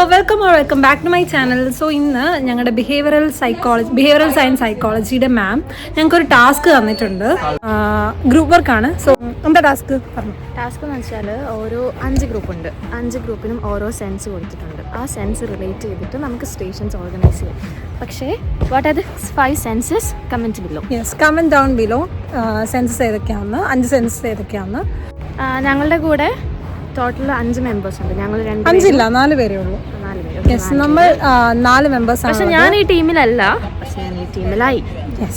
welcome back to my channel. So ഇന്ന് ഞങ്ങളുടെ behavioural science സൈക്കോളജിയുടെ മാം ഞങ്ങൾക്കൊരു ടാസ്ക് തന്നിട്ടുണ്ട്. ഗ്രൂപ്പ് വർക്കാണ്. സോ എന്താ ടാസ്ക് പറഞ്ഞു? ടാസ്ക് എന്ന് വെച്ചാൽ ഓരോ 5 ഗ്രൂപ്പ് ഉണ്ട്. 5 ഗ്രൂപ്പിനും ഓരോ സെൻസ് കൊടുത്തിട്ടുണ്ട്. ആ സെൻസ് റിലേറ്റ് ചെയ്തിട്ട് നമുക്ക് സ്റ്റേഷൻസ് ഓർഗനൈസ് ചെയ്യാം. പക്ഷേ what are the 5 census? Comment below. Yes, comment down below. Census ഏതൊക്കെയാണെന്ന്, 5 സെൻസസ് ഏതൊക്കെയാണെന്ന്. ഞങ്ങളുടെ കൂടെ ടോട്ടൽ 5 മെമ്പേഴ്സ് ഉണ്ട്. ഞങ്ങൾ 4 പേരേ ഉള്ളൂ. നമ്മൾ 4 മെമ്പേഴ്സ്. പക്ഷെ ഞാൻ ഈ ടീമിലല്ല, പക്ഷെ ഞാൻ ഈ ടീമിലായി.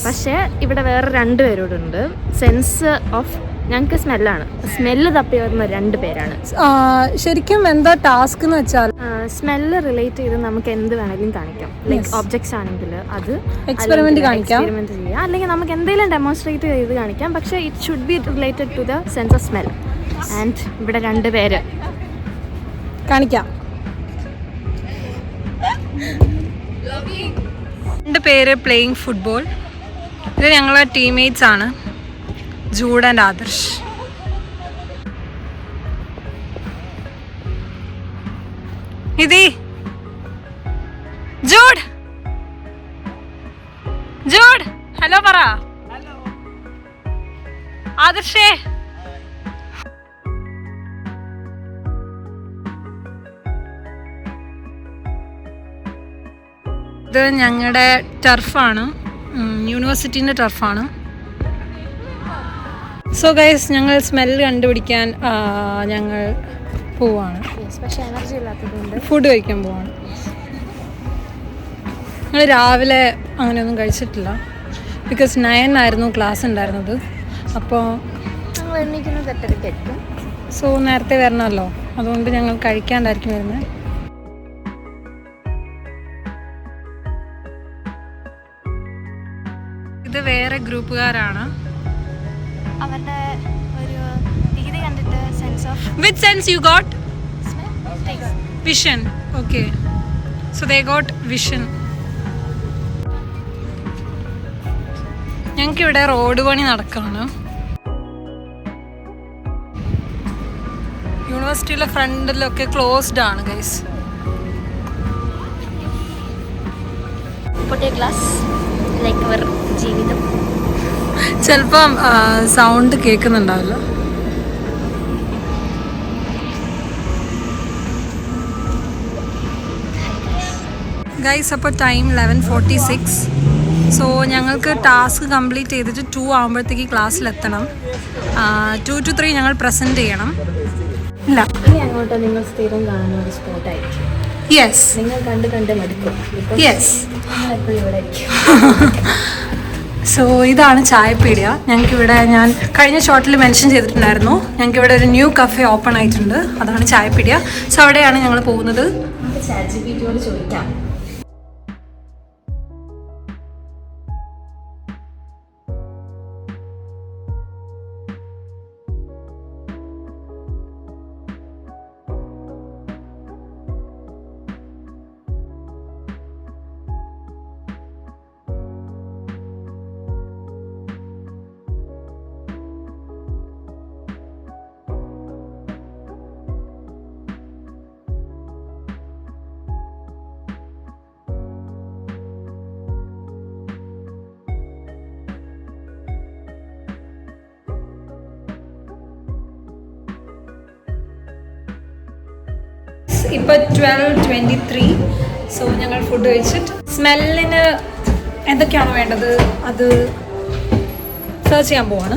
പക്ഷേ ഇവിടെ വേറെ 2 പേരോടുണ്ട്. സെൻസ് ഓഫ് ഞങ്ങൾക്ക് സ്മെല്ല് തപ്പി വരുന്ന 2 പേരാണ്. ശരിക്കും എന്താ ടാസ്ക് എന്ന് വെച്ചാൽ സ്മെല്ല് റിലേറ്റ് ചെയ്ത് നമുക്ക് എന്ത് വേണമെങ്കിലും കാണിക്കാം. ലൈക്ക് ഒബ്ജക്ട്സ് ആണെങ്കിൽ അത് എക്സ്പെരിമെന്റ് ചെയ്യാം, അല്ലെങ്കിൽ നമുക്ക് എന്തെങ്കിലും ഡെമോൺസ്ട്രേറ്റ് ചെയ്ത് കാണിക്കാം. പക്ഷേ it should be related to the sense of smell. And ഇവിടെ 2 പേര് കാണിക്കാം. 2 പേര് പ്ലേയിങ് ഫുട്ബോൾ. ഇത് ഞങ്ങളെ ടീംമേറ്റ്സ് ആണ്, Jude and Adarsh. Nidhi, Jude, hello പറ. ആദർശേ, ഇത് ഞങ്ങളുടെ ടർഫാണ്, യൂണിവേഴ്സിറ്റീൻ്റെ ടർഫാണ്. സോ ഗൈസ്, ഞങ്ങൾ സ്മെല്ല് കണ്ടുപിടിക്കാൻ ഞങ്ങൾ പോവാണ്. പക്ഷേ എനർജി ഇല്ലാത്തതുകൊണ്ട് ഫുഡ് കഴിക്കാൻ പോവാണ്. ഞങ്ങൾ രാവിലെ അങ്ങനെയൊന്നും കഴിച്ചിട്ടില്ല. ബിക്കോസ് 9 ആയിരുന്നു ക്ലാസ് ഉണ്ടായിരുന്നത്. അപ്പോൾ ഞങ്ങൾ എണീക്കുന്നത് 8:30 സോ നേരത്തെ വരണമല്ലോ, അതുകൊണ്ട് ഞങ്ങൾ കഴിക്കാണ്ടായിരിക്കും വരുന്നത്. ഇത് വേറെ ഗ്രൂപ്പുകാരാണ്. അവരുടെ ഒരു രീതി കണ്ടിട്ട് sense of which sense you got? Vision. Okay, so they got vision. ഞങ്ങൾക്കിവിടെ റോഡ് പണി നടക്കുകയാണ്. യൂണിവേഴ്സിറ്റിയിലെ ഫ്രണ്ടിലൊക്കെ ക്ലോസ്ഡ് ആണ് ഗൈസ്. ജീവിതം ചിലപ്പം സൗണ്ട് കേൾക്കുന്നുണ്ടാവില്ല. ഗൈസ്, അപ്പോൾ ടൈം 11:46. സോ ഞങ്ങൾക്ക് ടാസ്ക് കംപ്ലീറ്റ് ചെയ്തിട്ട് 2 ആകുമ്പോഴത്തേക്ക് ക്ലാസ്സിലെത്തണം. 2 to 3 ഞങ്ങൾ പ്രസൻറ്റ് ചെയ്യണം. ഇല്ല, ഇനി അങ്ങോട്ട് നിങ്ങൾ സ്ഥിരം കാണുന്ന ഒരു സ്പോട്ടായിരിക്കും. യെസ്, നിങ്ങൾ കണ്ട് മടുക്കും. യെസ്. എപ്പോഴും ഇവിടെ ആയിരിക്കും. സോ ഇതാണ് ചായപ്പീടിയ. ഞങ്ങൾക്കിവിടെ, ഞാൻ കഴിഞ്ഞ ഷോട്ടിൽ മെൻഷൻ ചെയ്തിട്ടുണ്ടായിരുന്നു, ഞങ്ങൾക്കിവിടെ ഒരു ന്യൂ കഫേ ഓപ്പൺ ആയിട്ടുണ്ട്. അതാണ് ചായപ്പീടിയ. സോ അവിടെയാണ് ഞങ്ങൾ പോകുന്നത്. നമുക്ക് ChatGPT-യോട് ചോദിക്കാം. ഇപ്പോൾ 12:23. സോ ഞങ്ങൾ ഫുഡ് കഴിച്ചിട്ട് സ്മെല്ലിന് എന്തൊക്കെയാണോ വേണ്ടത് അത് സെർച്ച് ചെയ്യാൻ പോവാണ്.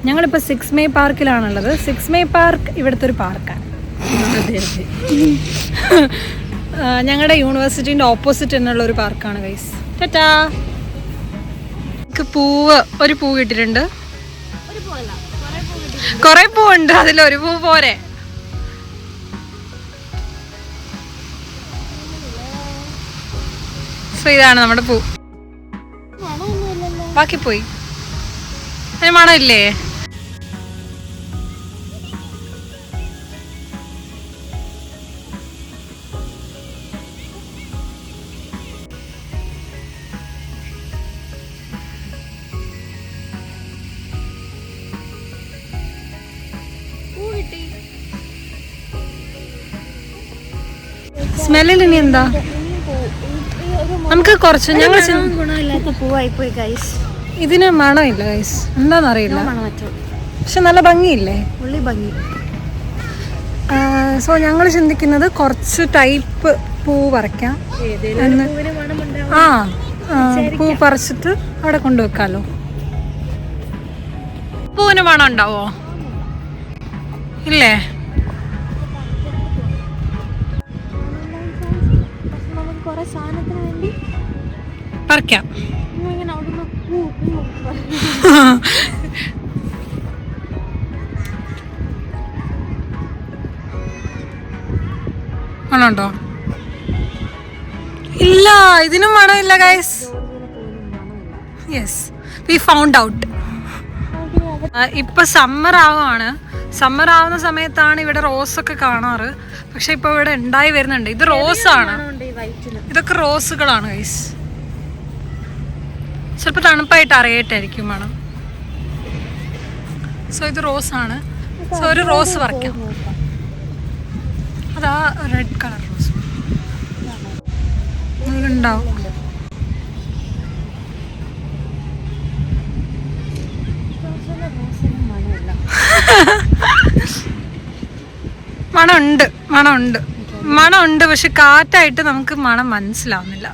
ഞങ്ങളിപ്പോൾ 6 മെയ് പാർക്കിലാണുള്ളത്. 6 മെയ് പാർക്ക് ഇവിടുത്തെ ഒരു പാർക്കാണ്. ഞങ്ങളുടെ യൂണിവേഴ്സിറ്റീൻ്റെ ഓപ്പോസിറ്റ് തന്നെയുള്ള ഒരു പാർക്കാണ് ഗൈസ്. ടാറ്റാ. ഒരു പൂ കിട്ടിയിട്ടുണ്ട്. കുറേ പൂവുണ്ട്, അതിലൊരു പൂ പോരെ. സോ ഇതാണ് നമ്മുടെ പൂ. ബാക്കി പോയി. അതിന് മണമില്ലേ? സ്മെല്ലിൽ ഇനി എന്താ? നമുക്ക് കുറച്ച് ഞങ്ങൾ ഗുണമില്ലാത്ത പൂവായി പോയി ഗൈസ്. ഇതിന് മണമില്ല ഗൈസ്, എന്താണെന്നറിയില്ല, പക്ഷെ നല്ല ഭംഗിയില്ലേ? ഉള്ളി ഭംഗി. സോ ഞങ്ങൾ ചിന്തിക്കുന്നത് കുറച്ച് ടൈപ്പ് പൂ പറിക്കാം. ആ പൂ പറിച്ചിട്ട് അവിടെ കൊണ്ടുവെക്കാലോ. പൂവിന് മണം ഉണ്ടാവോ? ഇല്ലേ? പറിക്കാം. മണമുണ്ടോ? ഇല്ല, ഇതിനും മണമില്ല guys. Yes, we found out. ഇപ്പൊ സമ്മർ ആവുകയാണ്. സമ്മർ ആവുന്ന സമയത്താണ് ഇവിടെ റോസ് ഒക്കെ കാണാറ്, പക്ഷെ ഇപ്പൊ ഇവിടെ ഉണ്ടായി വരുന്നുണ്ട്. ഇത് റോസ് ആണ്, ഇതൊക്കെ റോസുകളാണ് ഗൈസ്. ചിലപ്പോൾ തണുപ്പായിട്ട് അറിയട്ടായിരിക്കും മണം. സോ ഇത് റോസ് ആണ്. സോ ഒരു റോസ് പറിക്കാം. അതാ റെഡ് കളർ റോസ് ഉണ്ടാവും. മണമുണ്ട്, മണമുണ്ട്, മണമുണ്ട്, പക്ഷെ കാറ്റായിട്ട് നമുക്ക് മണം മനസ്സിലാവുന്നില്ല.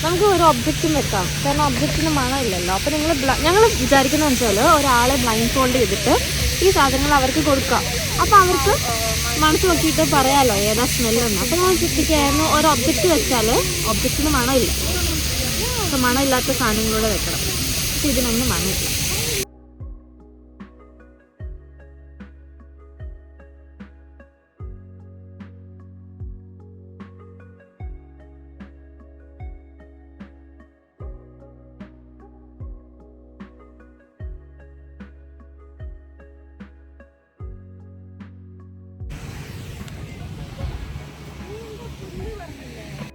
നമുക്ക് ഒരു ഒബ്ജക്റ്റും വെക്കാം, കാരണം ഒബ്ജക്റ്റിന് മണമില്ലല്ലോ. അപ്പോൾ ഞങ്ങൾ വിചാരിക്കുന്നത് വെച്ചാൽ ഒരാളെ ബ്ലൈൻഡ് ഫോൾഡ് ചെയ്തിട്ട് ഈ സാധനങ്ങൾ അവർക്ക് കൊടുക്കാം. അപ്പോൾ അവർക്ക് മണത്ത് നോക്കിയിട്ട് പറയാമല്ലോ ഏതാ സ്മെല്ലെന്ന്. അപ്പോൾ നമ്മൾ ചിന്തിക്കായിരുന്നു ഒരു ഒബ്ജക്റ്റ് വെച്ചാൽ ഒബ്ജക്റ്റിന് മണമില്ല, അപ്പോൾ മണമില്ലാത്ത സാധനങ്ങളൂടെ വെക്കണം. പക്ഷെ ഇതിനൊന്നും മണമില്ല.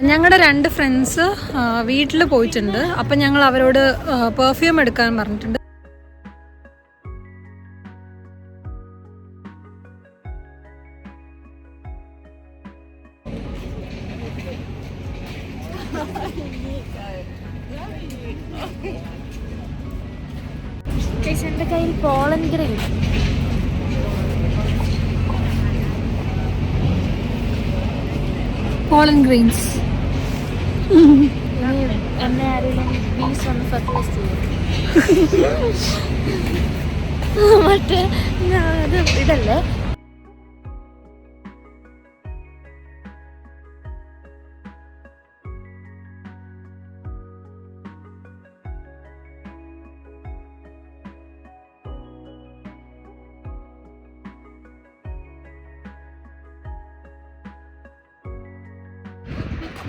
ഞങ്ങളുടെ 2 ഫ്രണ്ട്സ് വീട്ടിൽ പോയിട്ടുണ്ട്. അപ്പം ഞങ്ങൾ അവരോട് പെർഫ്യൂം എടുക്കാൻ പറഞ്ഞിട്ടുണ്ട്. എൻ്റെ കയ്യിൽ പോളൻ ഗ്രീൻ. Pollen grains. എന്നെ ആരെങ്കിലും ബീസ് ഒന്ന് ഫെർട്ടിലൈസ് ചെയ്യും. മറ്റേ അത് ഇതല്ലേ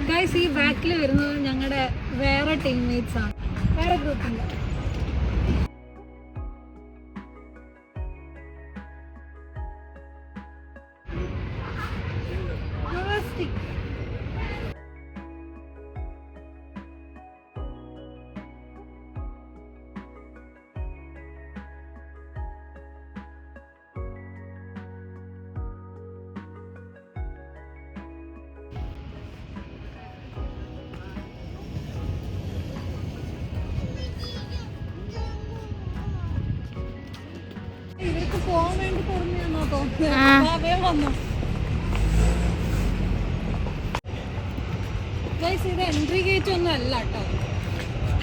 ഗൈസ്, ഈ ബാക്കിൽ വരുന്നത് ഞങ്ങളുടെ വേറെ ടീംമേറ്റ്സ് ആണ്, വേറെ ഗ്രൂപ്പിൻ്റെ. ഇവർക്ക് പോകാൻ വേണ്ടി പറഞ്ഞാന്നോ തോന്നുന്നു. വന്നു ഗൈസ്, ഇത് എൻട്രി ഗേറ്റ് ഒന്നും അല്ല കേട്ടോ.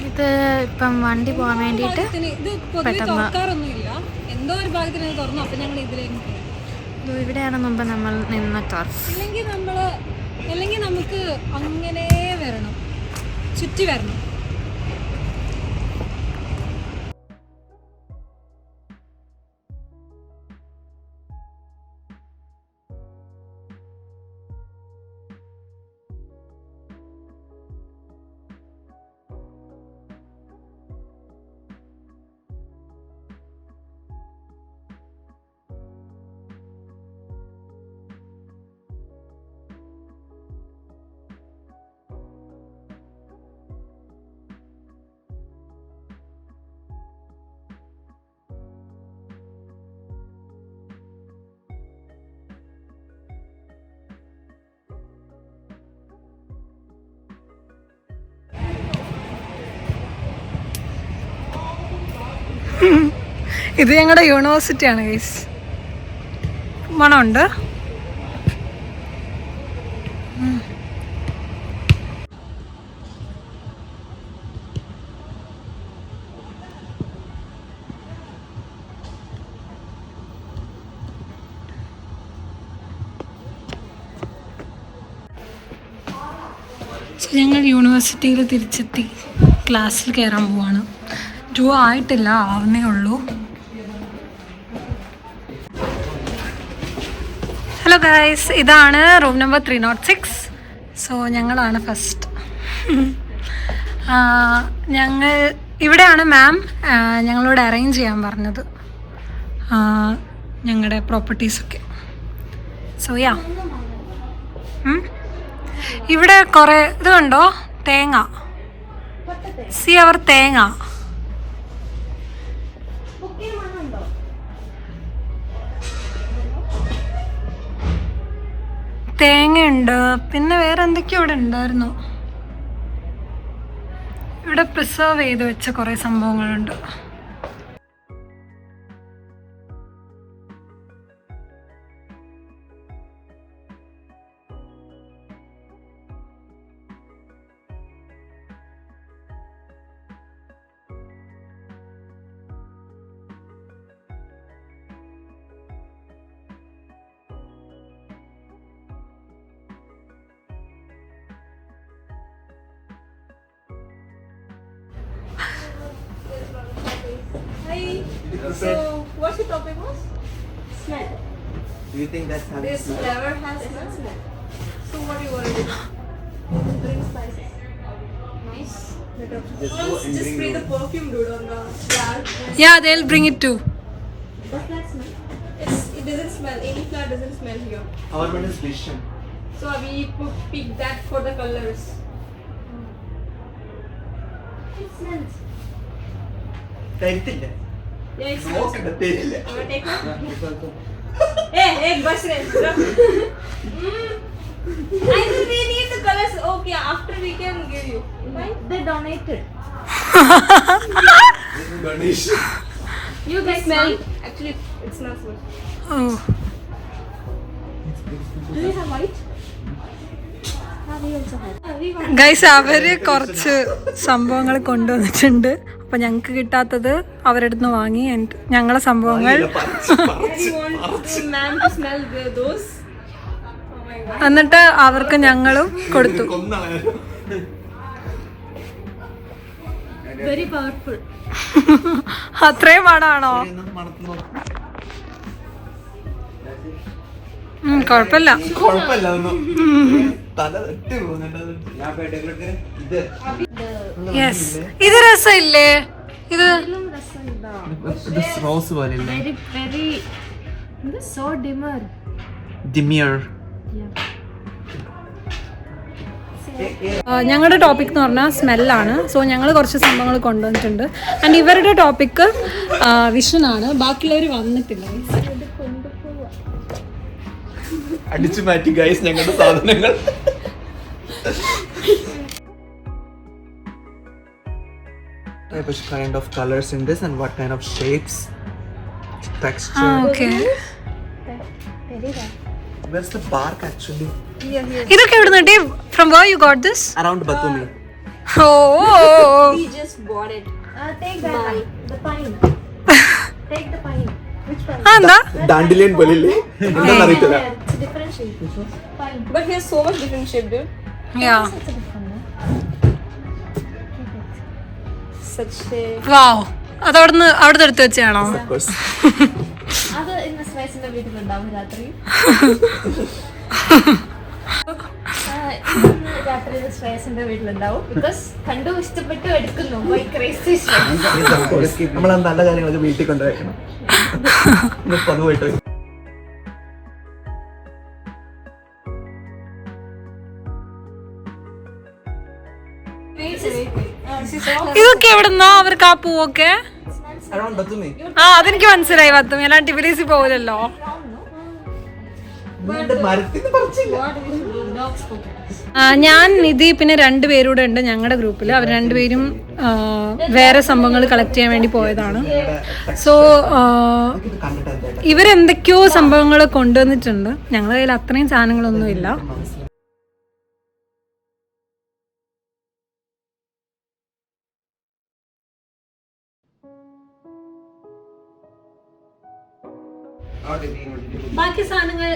ഇത് ഇപ്പം വണ്ടി പോകാൻ വേണ്ടിയിട്ട് ഇത് പൊതുവെ തുറക്കാറൊന്നുമില്ല. എന്തോ ഒരു ഭാഗത്തിന് ഇത് തുറന്നു. അപ്പം ഞങ്ങൾ ഇതിലേക്ക് ഇവിടെയാണ് മുമ്പ് നമ്മൾ നിന്ന ടർഫ്. അല്ലെങ്കിൽ നമുക്ക് അങ്ങനെ വരണം, ചുറ്റി വരണം. ഇത് ഞങ്ങളുടെ യൂണിവേഴ്സിറ്റിയാണ് ഗൈസ്. മണമുണ്ട്. ഞങ്ങൾ യൂണിവേഴ്സിറ്റിയിൽ തിരിച്ചെത്തി. ക്ലാസ്സിൽ കയറാൻ പോവാണ്. 2 ആയിട്ടില്ല, ആവുന്നേ ഉള്ളൂ. ഹലോ ഗൈസ്, ഇതാണ് റൂം നമ്പർ 306. സോ ഞങ്ങളാണ് ഫസ്റ്റ്. ഞങ്ങൾ ഇവിടെയാണ് മാം ഞങ്ങളോട് അറേഞ്ച് ചെയ്യാൻ പറഞ്ഞത് ഞങ്ങളുടെ പ്രോപ്പർട്ടീസൊക്കെ. സോ യാ, ഇവിടെ കുറേ ഇത് കണ്ടോ, തേങ്ങ. സി അവർ തേങ്ങ. തേങ്ങയുണ്ട്. പിന്നെ വേറെ എന്തൊക്കെയോ ഇവിടെ ഉണ്ടായിരുന്നു. ഇവിടെ പ്രിസർവ് ചെയ്ത് വെച്ച കുറേ സംഭവങ്ങളുണ്ട്. So, what's your topic was? Smell. Do you think that's how This flavor has smell. So, what do you want to do? Bring spices. Nice. Just go and Just bring spray your- the perfume, dude, on the flower. Yeah, they'll bring it too. Does that smell? It doesn't smell. Any flower doesn't smell here. Our one is vision. So, we pick that for the colors. It smells. തരത്തില്ല. Yeah, it smells. നോക്കണ്ട, തരില്ല. You want to take one? Hey, bus race. I think we need the colors. Okay, after we can give you. Fine? They donated. This is donation. You guys smell. Actually, it smells good. Oh. Do you have white? We also have. We want. Guys, അവര് കുറച്ച് സംഭവങ്ങൾ കൊണ്ടുവന്നിട്ടുണ്ട്. അപ്പം ഞങ്ങൾക്ക് കിട്ടാത്തത് അവരുടെ നിന്ന് വാങ്ങി. ഞങ്ങളെ സംഭവങ്ങൾ We want ma'am to smell those. Oh my god. എന്നിട്ട് അവർക്ക് ഞങ്ങളും കൊടുത്തു. Very powerful. അത്രയും മണാണോ? കുഴപ്പമില്ല. കുഴപ്പമില്ല, ഒന്നും തല തെറ്റി പോകുന്നുണ്ട്. ഇത് യെസ്, ഇത് രസമില്ലേ? ഇത് റോസ് പോലെ ഇല്ലേ? Very. This is so dimmer. ഡിമിയർ. ഞങ്ങളുടെ ടോപ്പിക് എന്ന് പറഞ്ഞാൽ സ്മെല്ലാണ്. സോ ഞങ്ങൾ കുറച്ച് സംഭവങ്ങൾ കൊണ്ടുവന്നിട്ടുണ്ട്. ആൻഡ് ഇവരുടെ ടോപ്പിക്ക് വിഷനാണ്. ബാക്കിയുള്ളവർ വന്നിട്ടില്ല. അടിച്ചു മാറ്റി ഗൈസ് ഞങ്ങളുടെ സാധനങ്ങൾ. Which kind of colors in this and what kind of shapes, texture. Okay. Where's the bark actually? ഇതൊക്കെ എവിടെ നിന്ന് കിട്ടി? From where you got this? Around Batumi. Oh, We just bought it. Take that one. The pine. Take the pine. Which pine? എന്താ? Dandelion bolile. എന്താണെന്ന് അറിയത്തില്ല. It's a different shape. Pine. But here's so much different shape, dude. Yeah, Such a. വാവ്. അത് അവിടെ എടുത്ത് വെച്ചാണോ? Of course. അത് ഇന്ന് സ്പൈസിന്റെ വീട്ടിലുണ്ടാവും രാത്രി. രാത്രി സ്പൈസിന്റെ വീട്ടിലുണ്ടാവും. ബിക്കോസ് കണ്ടു ഇഷ്ടപ്പെട്ടു എടുക്കുന്നു. Yes, of course. നമ്മൾ ആ നല്ല കാര്യങ്ങളൊക്കെ വീട്ടിൽ കൊണ്ടുവയ്ക്കണം. പതിവായിട്ട് ഇതൊക്കെ എവിടുന്നാ അവർക്ക് ആ പൂവൊക്കെ? around Batumi. അതെനിക്ക് മനസ്സിലായി. പത്തും അല്ലാണ്ട് ടിബിലിസി പോകില്ലല്ലോ. മരത്തിന് പറിച്ചില്ല. ഞാൻ നിധി പിന്നെ 2 പേരൂടെ ഉണ്ട് ഞങ്ങളുടെ ഗ്രൂപ്പിൽ. അവർ 2 പേരും വേറെ സംഭവങ്ങൾ കളക്ട് ചെയ്യാൻ വേണ്ടി പോയതാണ്. സോ ഇവരെന്തൊക്കെയോ സംഭവങ്ങൾ കൊണ്ടുവന്നിട്ടുണ്ട്. ഞങ്ങളുടെ കയ്യിൽ അത്രയും സാധനങ്ങളൊന്നുമില്ല. ബാക്കി സാധനങ്ങൾ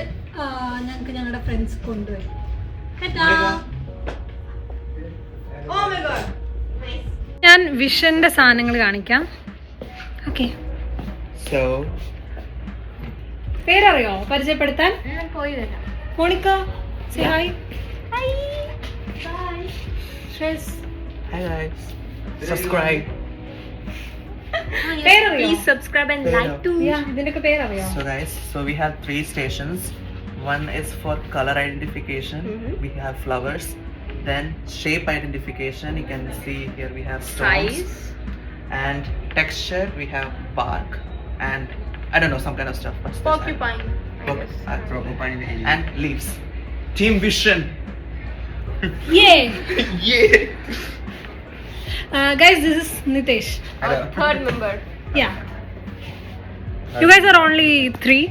ഞങ്ങൾക്ക് ഞങ്ങളുടെ ഫ്രണ്ട്സ് കൊണ്ടുവരും. ഞാൻ വിഷന്റെ സാധനങ്ങൾ കാണിക്കാം. ഓക്കെ, പേരറിയോ? പരിചയപ്പെടുത്താൻ Monica. Say hi. Subscribe. Please subscribe and like to. ഇതിന്റെയൊക്കെ പേരറിയോ? So guys, we have 3 stations. One is for color identification. We have flowers. Then shape identification. You can see here we have stones. Size. And texture we have bark and I don't know, some kind of stuff. Porcupine. Porcupine and leaves. Team Vision. Yeah. Yeah. Guys, this is Nitesh. Hello. Third member. Yeah. You guys are only 3.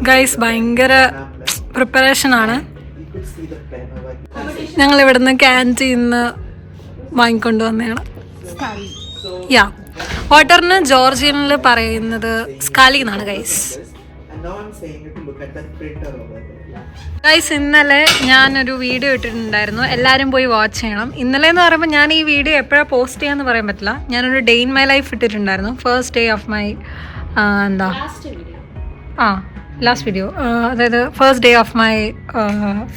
Guys ഭയങ്കര preparation ആണ്. ഞങ്ങൾ ഇവിടുന്ന് ക്യാൻറ്റീന്ന് വാങ്ങിക്കൊണ്ട് വന്നതാണ്. യാ, വാട്ടറിന് ജോർജിയനിൽ പറയുന്നത് സ്കാലി എന്നാണ് guys. Guys ഇന്നലെ ഞാനൊരു വീഡിയോ ഇട്ടിട്ടുണ്ടായിരുന്നു, എല്ലാവരും പോയി വാച്ച് ചെയ്യണം. ഇന്നലെ എന്ന് പറയുമ്പോൾ ഞാൻ ഈ വീഡിയോ എപ്പോഴാണ് പോസ്റ്റ് ചെയ്യാന്ന് പറയാൻ പറ്റില്ല. ഞാനൊരു ഡേ ഇൻ മൈ ലൈഫ് ഇട്ടിട്ടുണ്ടായിരുന്നു. First day of my last video, അതായത് first day of my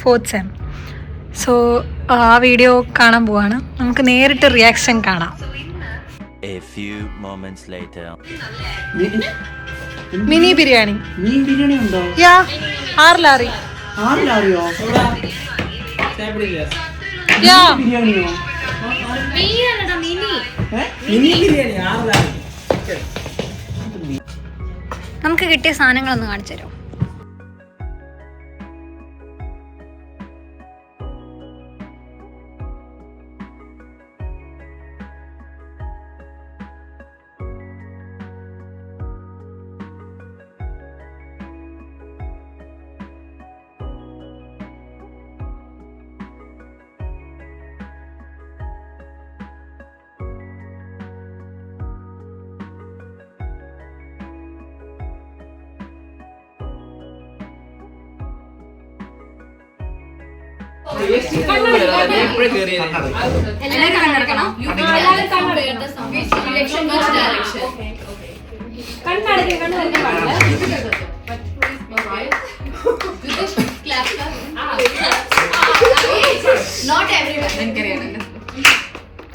4th sem. So ആ വീഡിയോ കാണാൻ പോവാണ്. നമുക്ക് നേരിട്ട് റിയാക്ഷൻ കാണാം. A few moments later. Mini biryani. ഉണ്ടോ? യാ, 6 ലാറി. 6 ലാറിയോ? യാ, ബിരിയാണിയോ? നമുക്ക് കിട്ടിയ സാധനങ്ങളൊന്ന് കാണിച്ചു തരുമോ?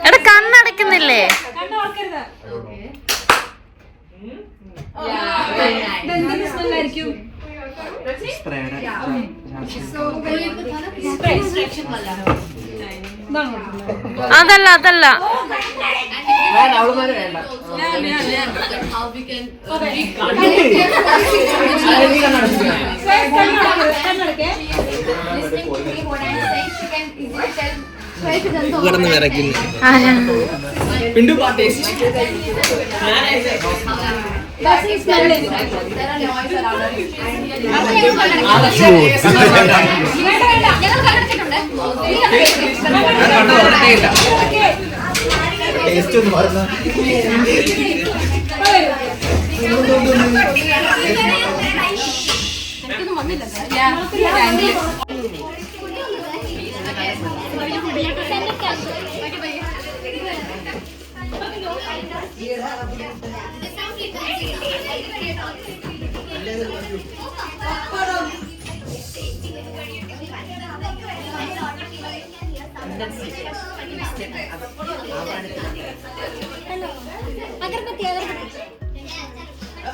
എടാ കണ്ണടക്കുന്നില്ലേ? അതല്ല അതല്ല പിണ്ടു parties.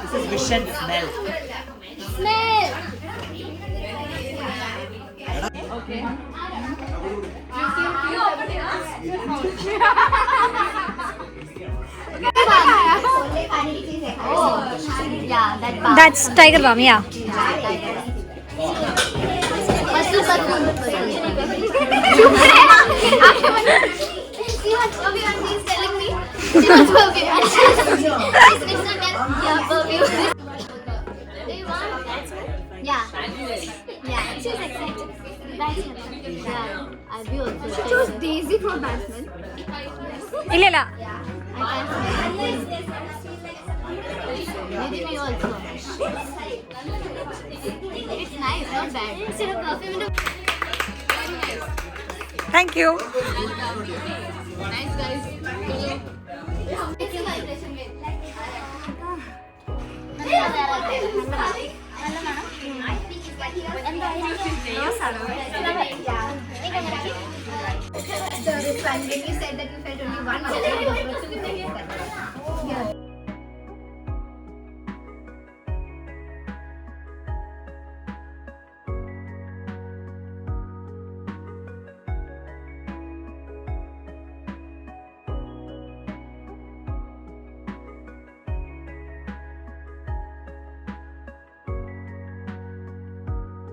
This is Vision smell. Okay. That's tiger balm, yeah. Daisy for Batman. ഇല്ലല്ല Maybe me also. It's nice, not bad. Instead of perfume, thank you. nice guys. It's a vibration wave. When you said that you felt only one hour.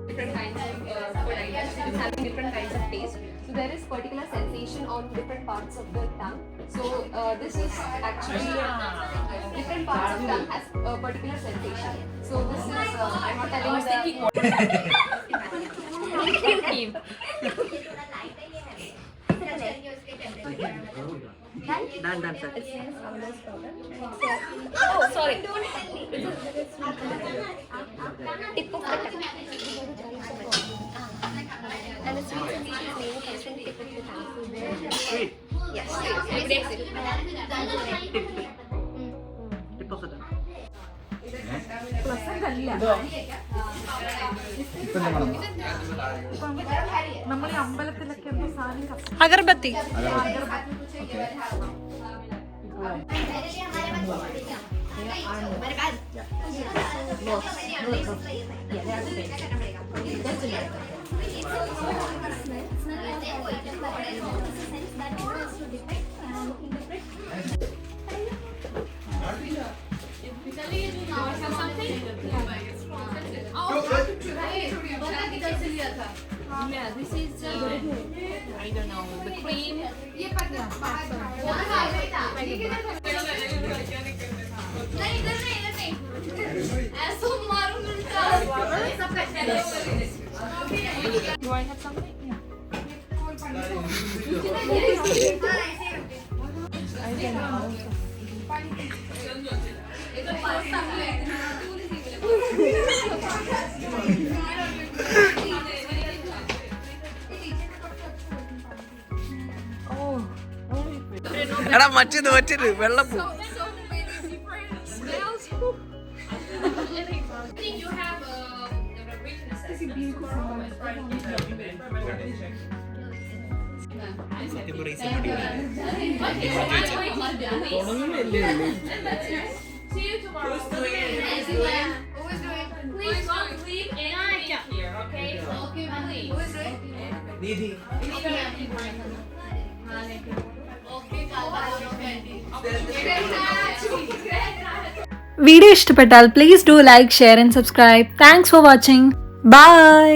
Different kinds of food items. It's having different kinds of taste. So there is particular sensation on different parts of the tongue. So this is actually different parts of tongue has a particular sensation. So this is I'm not telling you Done, sir. Oh, sorry. Tip of the tongue. And the sweet sensation is mainly comes from the tip of the tongue. Sweet. Yes, it breaks it. Tip of the tongue. Agarbatti. Yeah, this is I don't know, the cream. Do I have something? Yeah. എടാ മറ്റേത് വെള്ളപ്പൂ. You have weaknesses. See you tomorrow. Please don't leave anything here, okay? Okay, please. Video ഇഷ്ടപ്പെട്ടാൽ please do like, share and subscribe. Thanks for watching. By.